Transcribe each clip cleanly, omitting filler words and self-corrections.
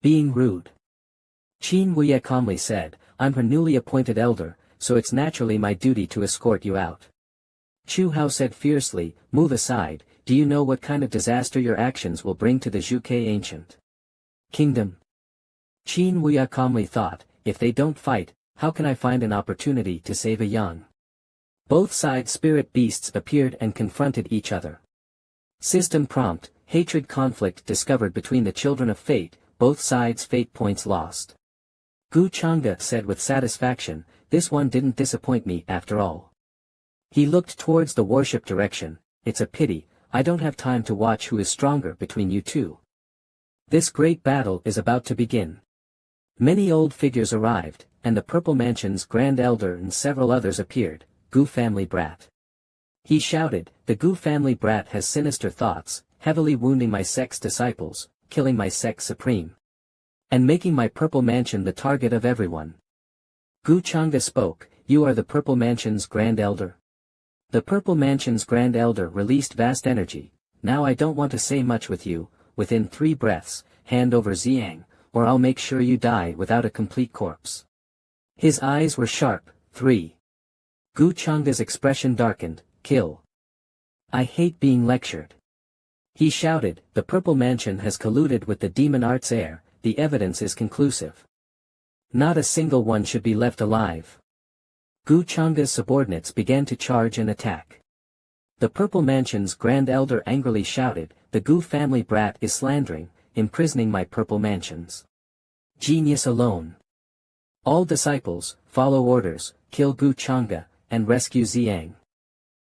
Being rude. Qin Wuye calmly said, I'm her newly appointed elder, so it's naturally my duty to escort you out. Chu Hao said fiercely, move aside, do you know what kind of disaster your actions will bring to the Zhuge ancient kingdom? Qin Wuye calmly thought, if they don't fight, how can I find an opportunity to save a young? Both sides' spirit beasts appeared and confronted each other. System prompt, hatred conflict discovered between the children of fate, both sides fate points lost. Gu Chang'e said with satisfaction, this one didn't disappoint me after all. He looked towards the warship direction, it's a pity, I don't have time to watch who is stronger between you two. This great battle is about to begin. Many old figures arrived, and the Purple Mansion's Grand Elder and several others appeared. Gu family brat. He shouted, the Gu family brat has sinister thoughts, heavily wounding my sect's disciples, killing my sect supreme, and making my Purple Mansion the target of everyone. Gu Chang'e spoke, you are the Purple Mansion's Grand Elder? The Purple Mansion's Grand Elder released vast energy, now I don't want to say much with you, within 3 breaths, hand over Xiang, or I'll make sure you die without a complete corpse. His eyes were sharp. 3. Gu Chang'e's expression darkened, kill. I hate being lectured. He shouted, the Purple Mansion has colluded with the demon arts heir, the evidence is conclusive. Not a single one should be left alive. Gu Chang'e's subordinates began to charge and attack. The Purple Mansion's Grand Elder angrily shouted, the Gu family brat is slandering, imprisoning my Purple Mansions. Genius alone. All disciples, follow orders, kill Gu Chang'e, and rescue Xiang.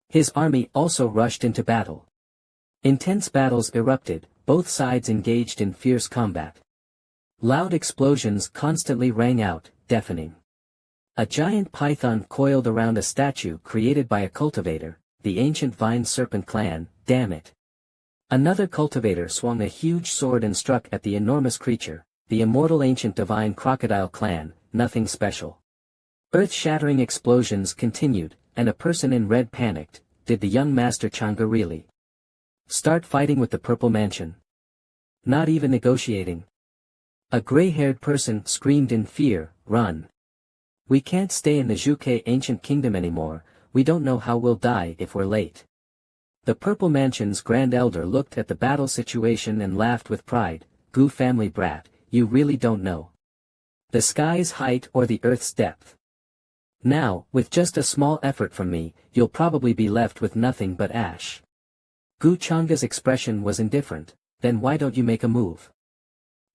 His army also rushed into battle. Intense battles erupted, both sides engaged in fierce combat. Loud explosions constantly rang out, deafening. A giant python coiled around a statue created by a cultivator, the ancient vine serpent clan, damn it. Another cultivator swung a huge sword and struck at the enormous creature, the immortal ancient divine crocodile clan, nothing special. Earth-shattering explosions continued, and a person in red panicked, did the young Master Chang'e really start fighting with the Purple Mansion? Not even negotiating. A gray-haired person screamed in fear, run. We can't stay in the Zhuge ancient kingdom anymore, we don't know how we'll die if we're late. The Purple Mansion's Grand Elder looked at the battle situation and laughed with pride, Gu family brat, you really don't know the sky's height or the earth's depth. Now, with just a small effort from me, you'll probably be left with nothing but ash. Gu Chang'e's expression was indifferent, then why don't you make a move?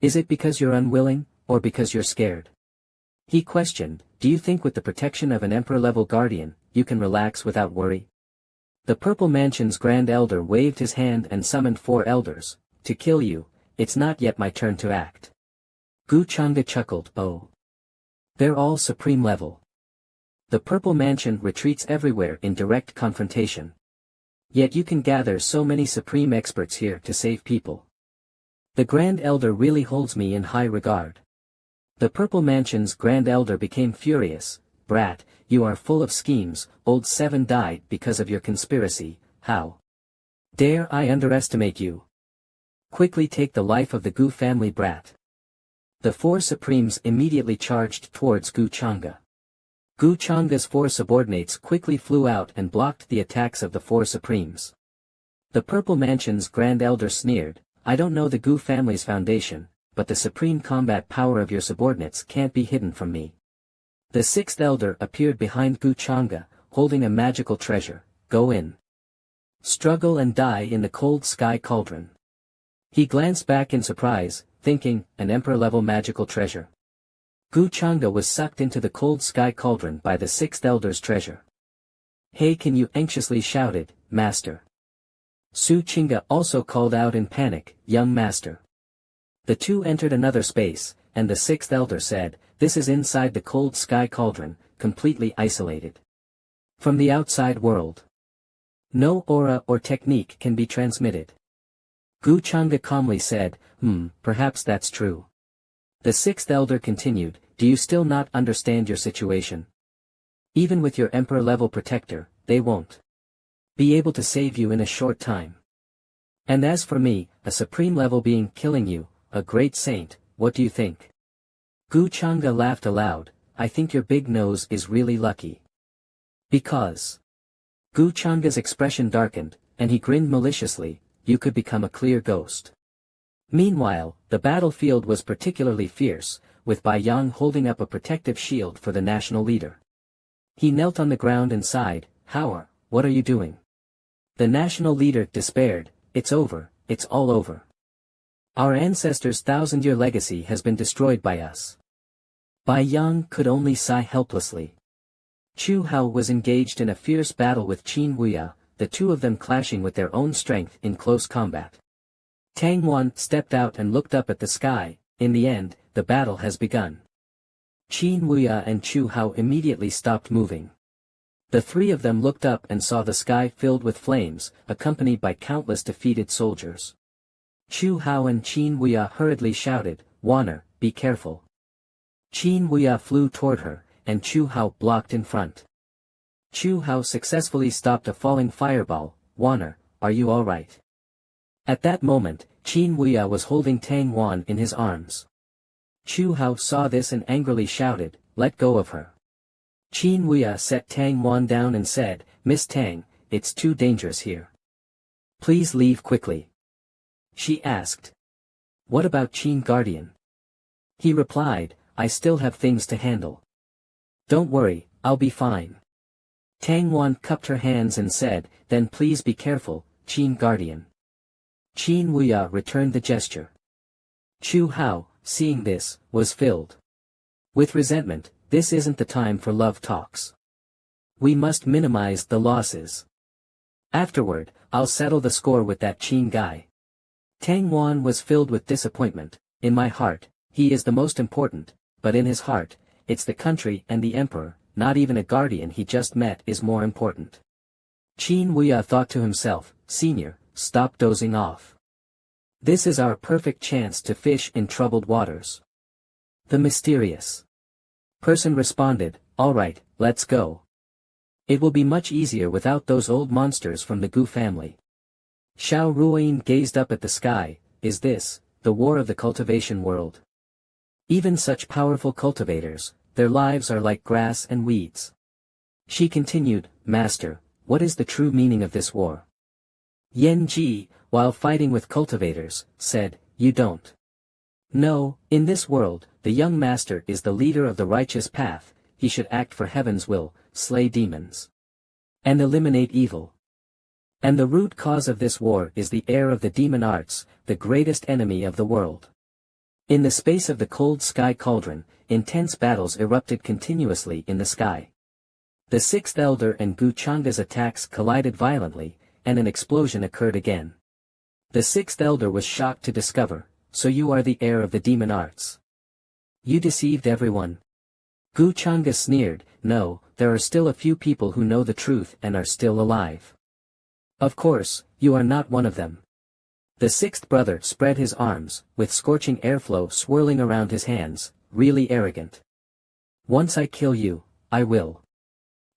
Is it because you're unwilling, or because you're scared? He questioned, do you think with the protection of an emperor-level guardian, you can relax without worry? The Purple Mansion's Grand Elder waved his hand and summoned 4 elders, to kill you, it's not yet my turn to act. Gu Chang'e chuckled, oh. They're all supreme level. The Purple Mansion retreats everywhere in direct confrontation. Yet you can gather so many supreme experts here to save people. The Grand Elder really holds me in high regard. The Purple Mansion's Grand Elder became furious, brat, you are full of schemes, old 7 died because of your conspiracy, how dare I underestimate you? Quickly take the life of the Gu family brat. The 4 supremes immediately charged towards Gu Chang'e. Gu Chang'e's 4 subordinates quickly flew out and blocked the attacks of the 4 supremes. The Purple Mansion's Grand Elder sneered, I don't know the Gu family's foundation, but the supreme combat power of your subordinates can't be hidden from me. The 6th elder appeared behind Gu Chang'e, holding a magical treasure, go in. Struggle and die in the cold sky cauldron. He glanced back in surprise, thinking, an emperor-level magical treasure. Gu Chang'e was sucked into the cold sky cauldron by the 6th elder's treasure. Hey, can you anxiously shouted, Master. Su Qingge also called out in panic, young master. The 2 entered another space, and the 6th elder said, this is inside the cold sky cauldron, completely isolated from the outside world. No aura or technique can be transmitted. Gu Chang'e calmly said, perhaps that's true. The 6th elder continued, do you still not understand your situation? Even with your emperor-level protector, they won't be able to save you in a short time. And as for me, a supreme-level being killing you, a great saint, what do you think? Gu Chang'e laughed aloud. I think your big nose is really lucky. Because. Gu Chang'e's expression darkened, and he grinned maliciously. You could become a clear ghost. Meanwhile, the battlefield was particularly fierce, with Bai Yang holding up a protective shield for the national leader. He knelt on the ground and sighed. Howard, what are you doing? The national leader despaired. It's over, it's all over. Our ancestors' thousand-year legacy has been destroyed by us. Bai Yang could only sigh helplessly. Chu Hao was engaged in a fierce battle with Qin Wuya, the two of them clashing with their own strength in close combat. Tang Wan stepped out and looked up at the sky. In the end, the battle has begun. Qin Wuya and Chu Hao immediately stopped moving. The three of them looked up and saw the sky filled with flames, accompanied by countless defeated soldiers. Chu Hao and Qin Wuya hurriedly shouted, Wanner, be careful. Qin Wuya flew toward her, and Chu Hao blocked in front. Chu Hao successfully stopped a falling fireball. Wanner, are you all right? At that moment, Qin Wuya was holding Tang Wan in his arms. Chu Hao saw this and angrily shouted, let go of her. Qin Wuya set Tang Wan down and said, Miss Tang, it's too dangerous here. Please leave quickly. She asked. What about Qin Guardian? He replied, I still have things to handle. Don't worry, I'll be fine. Tang Wan cupped her hands and said, then please be careful, Qin Guardian. Qin Wuya returned the gesture. Chu Hao, seeing this, was filled with resentment. This isn't the time for love talks. We must minimize the losses. Afterward, I'll settle the score with that Qin guy. Tang Wan was filled with disappointment. In my heart, he is the most important, but in his heart, it's the country and the emperor, not even a guardian he just met is more important. Qin Wuya thought to himself, Senior, stop dozing off. This is our perfect chance to fish in troubled waters. The mysterious person responded, all right, let's go. It will be much easier without those old monsters from the Gu family. Xiao Ruoyin gazed up at the sky. Is this the war of the cultivation world? Even such powerful cultivators, their lives are like grass and weeds. She continued, Master, what is the true meaning of this war? Yan Ji, while fighting with cultivators, said, you don't. No, in this world, the young master is the leader of the righteous path. He should act for heaven's will, slay demons, and eliminate evil. And the root cause of this war is the heir of the demon arts, the greatest enemy of the world. In the space of the cold sky cauldron, intense battles erupted continuously in the sky. The sixth elder and Gu Chang'e's attacks collided violently, and an explosion occurred again. The sixth elder was shocked to discover, so you are the heir of the demon arts. You deceived everyone. Gu Chang'e sneered, no, there are still a few people who know the truth and are still alive. Of course, you are not one of them. The sixth brother spread his arms, with scorching airflow swirling around his hands, really arrogant. Once I kill you, I will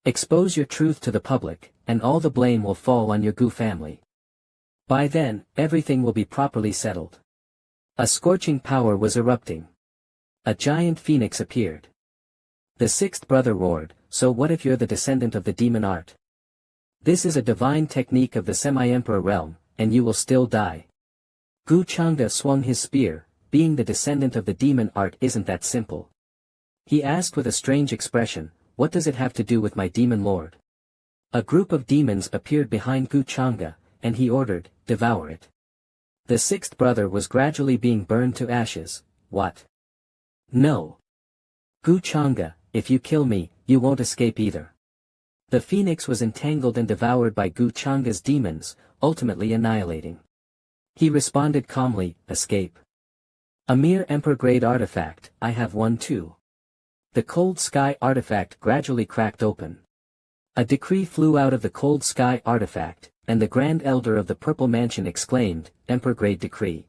expose your truth to the public, and all the blame will fall on your Gu family. By then, everything will be properly settled. A scorching power was erupting. A giant phoenix appeared. The sixth brother roared, so what if you're the descendant of the demon art? This is a divine technique of the semi-emperor realm, and you will still die. Gu Chang'e swung his spear. Being the descendant of the demon art isn't that simple. He asked with a strange expression, what does it have to do with my demon lord? A group of demons appeared behind Gu Chang'e, and he ordered, devour it. The sixth brother was gradually being burned to ashes. What? No. Gu Chang'e, if you kill me, you won't escape either. The phoenix was entangled and devoured by Gu Chang'e's demons, ultimately annihilating. He responded calmly, escape. A mere emperor-grade artifact, I have one too. The cold sky artifact gradually cracked open. A decree flew out of the cold sky artifact, and the Grand Elder of the Purple Mansion exclaimed, Emperor-grade decree.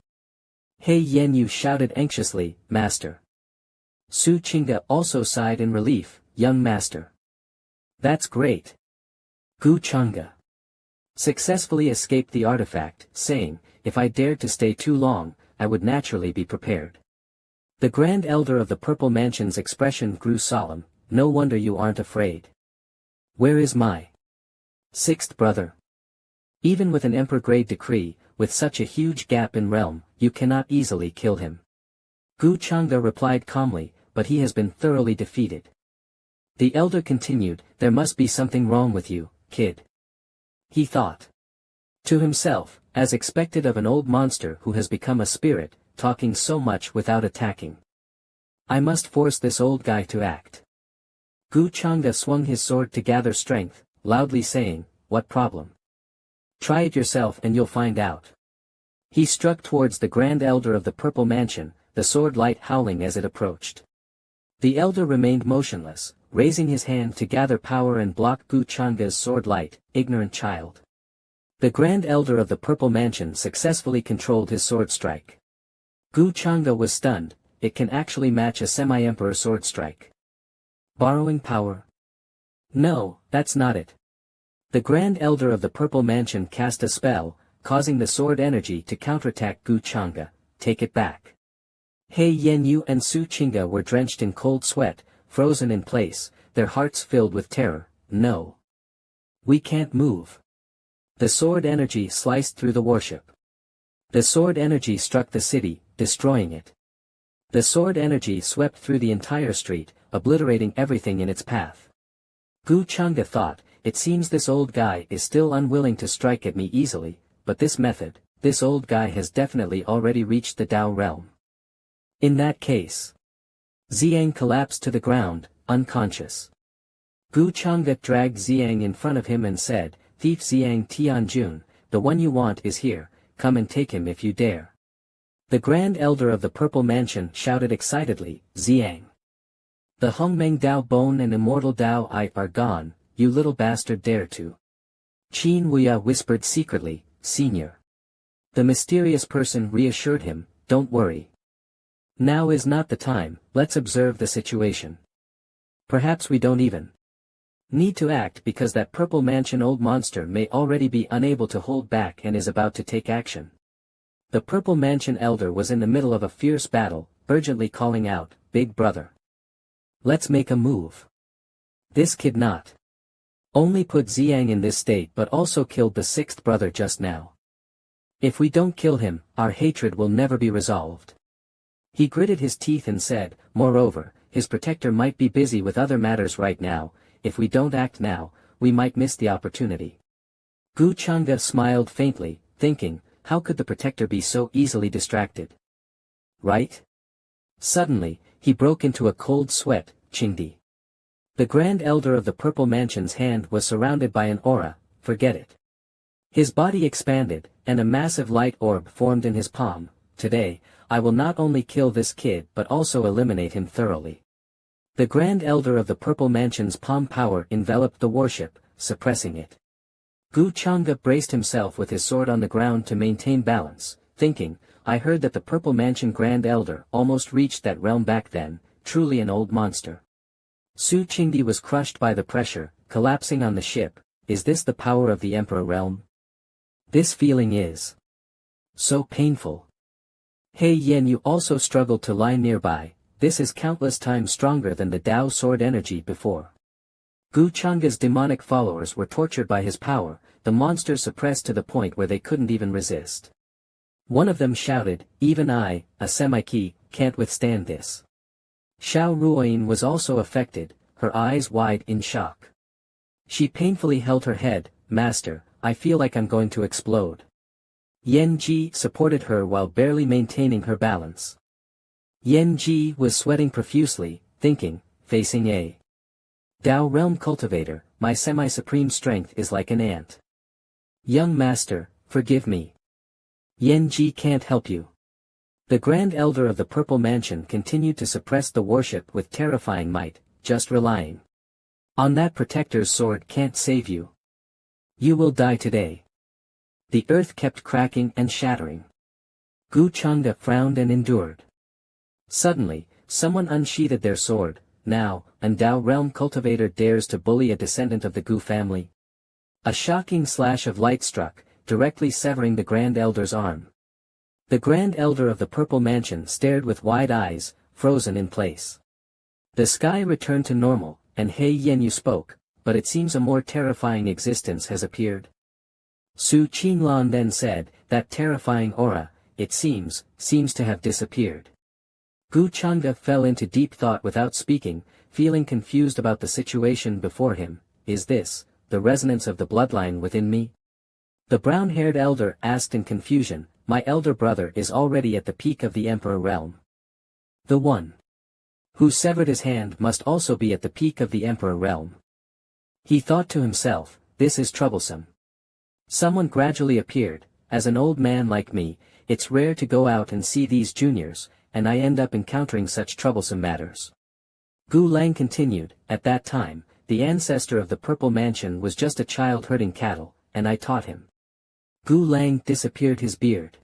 He Yenyu shouted anxiously, Master. Su Qingde also sighed in relief, Young Master. That's great. Gu Chang'e successfully escaped the artifact, saying, if I dared to stay too long, I would naturally be prepared. The Grand Elder of the Purple Mansion's expression grew solemn. No wonder you aren't afraid. Where is my sixth brother? Even with an emperor-grade decree, with such a huge gap in realm, you cannot easily kill him. Gu Chang'e replied calmly, but he has been thoroughly defeated. The elder continued, there must be something wrong with you, kid. He thought to himself, as expected of an old monster who has become a spirit, talking so much without attacking. I must force this old guy to act. Gu Chang'e swung his sword to gather strength, loudly saying, what problem? Try it yourself and you'll find out. He struck towards the Grand Elder of the Purple Mansion, the sword light howling as it approached. The elder remained motionless, raising his hand to gather power and block Gu Chang'e's sword light, ignorant child. The Grand Elder of the Purple Mansion successfully controlled his sword strike. Gu Chang'e was stunned, it can actually match a semi-emperor sword strike. Borrowing power? No, that's not it. The Grand Elder of the Purple Mansion cast a spell, causing the sword energy to counterattack Gu Chang'e. Take it back. He Yanyu and Su Qingge were drenched in cold sweat, frozen in place, their hearts filled with terror. No. We can't move. The sword energy sliced through the warship. The sword energy struck the city, destroying it. The sword energy swept through the entire street, obliterating everything in its path. Gu Chang'e thought, it seems this old guy is still unwilling to strike at me easily, but this old guy has definitely already reached the Dao realm. In that case. Xiang collapsed to the ground, unconscious. Gu Chang'e dragged Xiang in front of him and said, Thief Xiang Tianjun, the one you want is here, come and take him if you dare. The Grand Elder of the Purple Mansion shouted excitedly, Xiang. The Hongmeng Dao Bone and Immortal Dao Eye are gone, you little bastard dare to. Qin Wuya whispered secretly, Senior. The mysterious person reassured him, don't worry. Now is not the time, let's observe the situation. Perhaps we don't even need to act because that Purple Mansion old monster may already be unable to hold back and is about to take action. The Purple Mansion elder was in the middle of a fierce battle, urgently calling out, Big brother. Let's make a move. This kid not only put Xiang in this state but also killed the sixth brother just now. If we don't kill him, our hatred will never be resolved. He gritted his teeth and said, moreover, his protector might be busy with other matters right now, if we don't act now, we might miss the opportunity. Gu Chang'e smiled faintly, thinking, how could the protector be so easily distracted? Right? Suddenly, he broke into a cold sweat, Qingdi. The Grand Elder of the Purple Mansion's hand was surrounded by an aura, forget it. His body expanded, and a massive light orb formed in his palm. Today, I will not only kill this kid but also eliminate him thoroughly. The Grand Elder of the Purple Mansion's palm power enveloped the warship, suppressing it. Gu Chang'e braced himself with his sword on the ground to maintain balance, thinking, I heard that the Purple Mansion Grand Elder almost reached that realm back then, truly an old monster. Su Qingdi was crushed by the pressure, collapsing on the ship. Is this the power of the Emperor realm? This feeling is so painful. He Yanyu also struggled to lie nearby. This is countless times stronger than the Dao sword energy before. Gu Chang'e's demonic followers were tortured by his power, the monster suppressed to the point where they couldn't even resist. One of them shouted, even I, a semi-key, can't withstand this. Xiao Ruoyin was also affected, her eyes wide in shock. She painfully held her head, Master, I feel like I'm going to explode. Yan Ji supported her while barely maintaining her balance. Yan Ji was sweating profusely, thinking, facing a Dao realm cultivator, my semi-supreme strength is like an ant. Young master, forgive me. Yan Ji can't help you. The Grand Elder of the Purple Mansion continued to suppress the warship with terrifying might, just relying on that protector's sword can't save you. You will die today. The earth kept cracking and shattering. Gu Chang'e frowned and endured. Suddenly, someone unsheathed their sword. Now, an Dao realm cultivator dares to bully a descendant of the Gu family. A shocking slash of light struck, directly severing the Grand Elder's arm. The Grand Elder of the Purple Mansion stared with wide eyes, frozen in place. The sky returned to normal, and He Yenyu spoke, but it seems a more terrifying existence has appeared. Su Qinglan then said, that terrifying aura, it seems to have disappeared. Gu Changde fell into deep thought without speaking, feeling confused about the situation before him. Is this the resonance of the bloodline within me? The brown-haired elder asked in confusion. My elder brother is already at the peak of the Emperor realm. The one who severed his hand must also be at the peak of the Emperor realm. He thought to himself, this is troublesome. Someone gradually appeared. As an old man like me, it's rare to go out and see these juniors, and I end up encountering such troublesome matters. Gu Lang continued, at that time, the ancestor of the Purple Mansion was just a child herding cattle, and I taught him. Gu Lang disappeared his beard.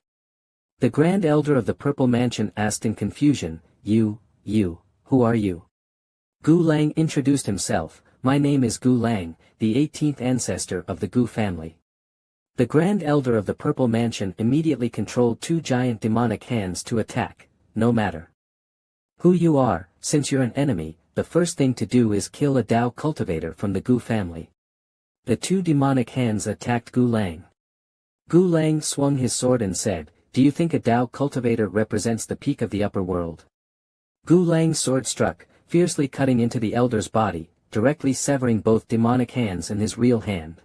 The Grand Elder of the Purple Mansion asked in confusion, You, who are you? Gu Lang introduced himself, my name is Gu Lang, the 18th ancestor of the Gu family. The Grand Elder of the Purple Mansion immediately controlled 2 giant demonic hands to attack. No matter who you are, since you're an enemy, the first thing to do is kill a Dao cultivator from the Gu family. The 2 demonic hands attacked Gu Lang. Gu Lang swung his sword and said, do you think a Dao cultivator represents the peak of the upper world? Gu Lang's sword struck, fiercely cutting into the elder's body, directly severing both demonic hands and his real hand.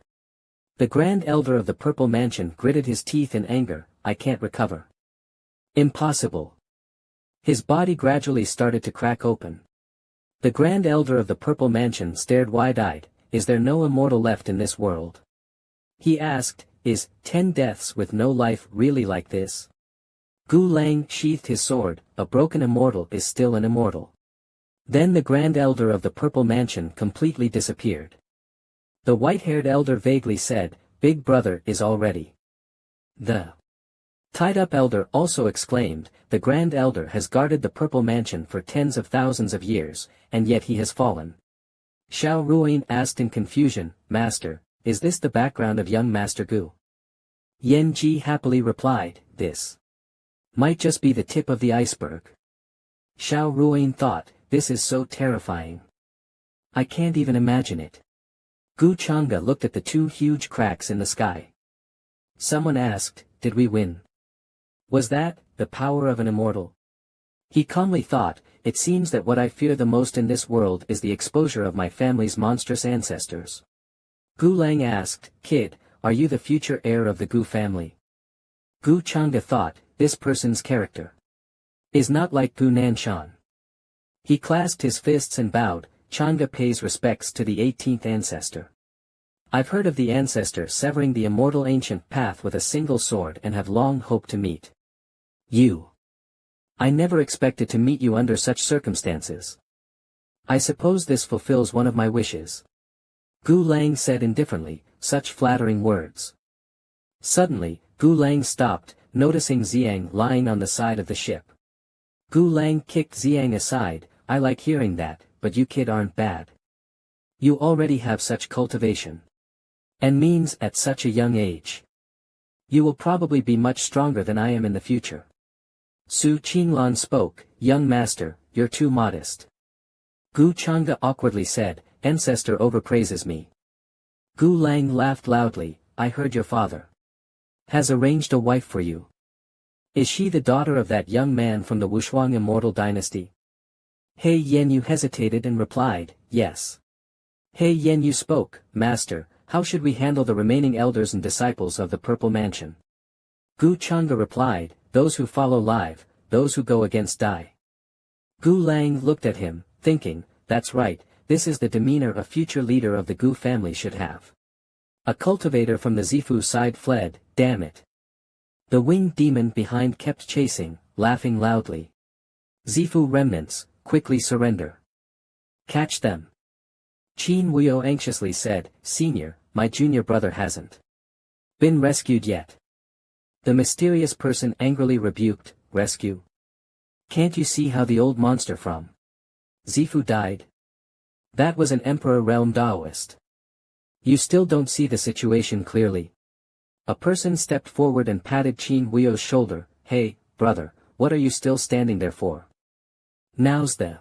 The Grand Elder of the Purple Mansion gritted his teeth in anger, I can't recover. Impossible. His body gradually started to crack open. The Grand Elder of the Purple Mansion stared wide-eyed, is there no immortal left in this world? He asked, is 10 deaths with no life really like this? Gu Lang sheathed his sword, a broken immortal is still an immortal. Then the Grand Elder of the Purple Mansion completely disappeared. The white-haired elder vaguely said, Big Brother is all ready. The tied-up elder also exclaimed, the Grand Elder has guarded the Purple Mansion for tens of thousands of years, and yet he has fallen. Xiao Ruoyin asked in confusion, Master, is this the background of young Master Gu? Yan Ji happily replied, this might just be the tip of the iceberg. Xiao Ruoyin thought, this is so terrifying. I can't even imagine it. Gu Changde looked at the 2 huge cracks in the sky. Someone asked, did we win? Was that the power of an immortal? He calmly thought, it seems that what I fear the most in this world is the exposure of my family's monstrous ancestors. Gu Lang asked, Kid, are you the future heir of the Gu family? Gu Changde thought, this person's character is not like Gu Nanshan. He clasped his fists and bowed, Changde pays respects to the 18th ancestor. I've heard of the ancestor severing the immortal ancient path with a single sword and have long hoped to meet you. I never expected to meet you under such circumstances. I suppose this fulfills one of my wishes. Gu Lang said indifferently, such flattering words. Suddenly, Gu Lang stopped, noticing Xiang lying on the side of the ship. Gu Lang kicked Xiang aside, I like hearing that, but you kid aren't bad. You already have such cultivation. And means at such a young age. You will probably be much stronger than I am in the future. Su Qinglan spoke, young master, you're too modest. Gu Changde awkwardly said, ancestor overpraises me. Gu Lang laughed loudly, I heard your father has arranged a wife for you. Is she the daughter of that young man from the Wushuang immortal dynasty? He Yenyu hesitated and replied, yes. He Yenyu spoke, Master, how should we handle the remaining elders and disciples of the Purple Mansion? Gu Changde replied, those who follow live, those who go against die. Gu Lang looked at him, thinking, that's right, this is the demeanor a future leader of the Gu family should have. A cultivator from the Zifu side fled, damn it. The winged demon behind kept chasing, laughing loudly. Zifu remnants, quickly surrender. Catch them. Qin Wuyo anxiously said, Senior, my junior brother hasn't been rescued yet. The mysterious person angrily rebuked, rescue? Can't you see how the old monster from Zifu died? That was an Emperor realm Daoist. You still don't see the situation clearly. A person stepped forward and patted Qin Wuyo's shoulder, hey, brother, what are you still standing there for? Now's the